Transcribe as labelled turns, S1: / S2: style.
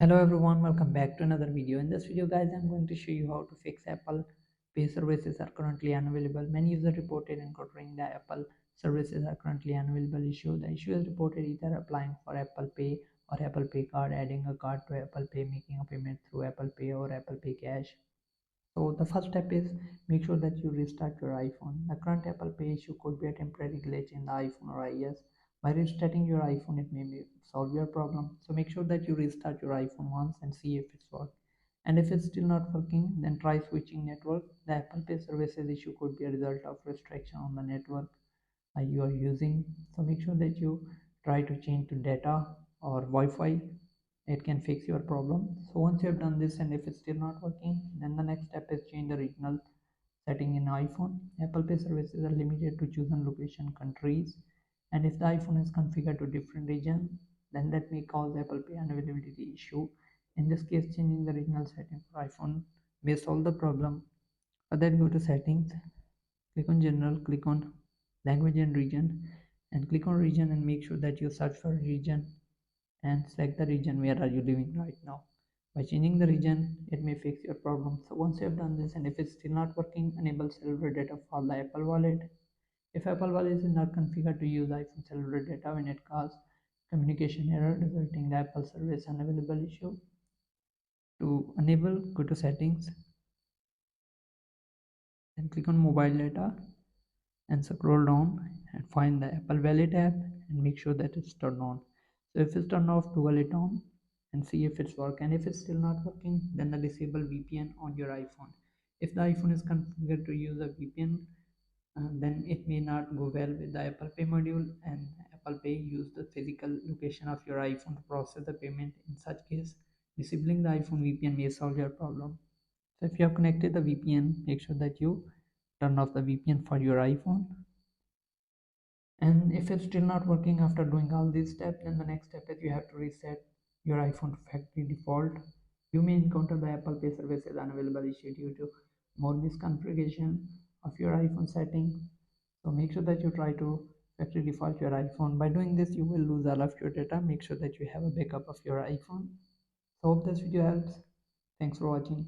S1: Hello everyone, welcome back to another video. In this video guys, I'm going to show you how to fix Apple Pay services are currently unavailable. Many users reported encountering the Apple services are currently unavailable issue. The issue is reported either applying for Apple Pay or Apple Pay card, adding a card to Apple Pay, making a payment through Apple Pay or Apple Pay Cash. So the first step is make sure that you restart your iPhone. The current Apple Pay issue could be a temporary glitch in the iPhone or iOS. By restarting your iPhone, it may solve your problem. So make sure that you restart your iPhone once and see if it's working. And if it's still not working, then try switching network. The Apple Pay services issue could be a result of restriction on the network you are using. So make sure that you try to change to data or Wi-Fi. It can fix your problem. So once you have done this and if it's still not working, then the next step is change the regional setting in iPhone. Apple Pay services are limited to chosen location countries, and if the iPhone is configured to different region, then that may cause Apple Pay unavailability issue. In this case, changing the regional setting for iPhone may solve the problem. For that, go to settings, click on general, click on language and region, and click on region and make sure that you search for region and select the region where are you living right now. By changing the region, it may fix your problem. So once you have done this and if it's still not working, enable cellular data for the Apple Wallet. If Apple Wallet is not configured to use iPhone cellular data when it causes communication error resulting in the Apple service unavailable issue. To enable, go to settings and click on mobile data and scroll down and find the Apple Wallet app and make sure that it's turned on. So if it's turned off, toggle it on and see if it's working. And if it's still not working, then the disable VPN on your iPhone. If the iPhone is configured to use a VPN, then it may not go well with the Apple Pay module, and Apple Pay use the physical location of your iPhone to process the payment. In such case, disabling the iPhone VPN may solve your problem. So if you have connected the VPN, make sure that you turn off the VPN for your iPhone. And if it's still not working after doing all these steps, then the next step is you have to reset your iPhone to factory default. You may encounter the Apple Pay services unavailable issue due to more misconfiguration of your iPhone setting. So make sure that you try to factory default your iPhone. By doing this, you will lose all of your data. Make sure that you have a backup of your iPhone. So hope this video helps. Thanks for watching.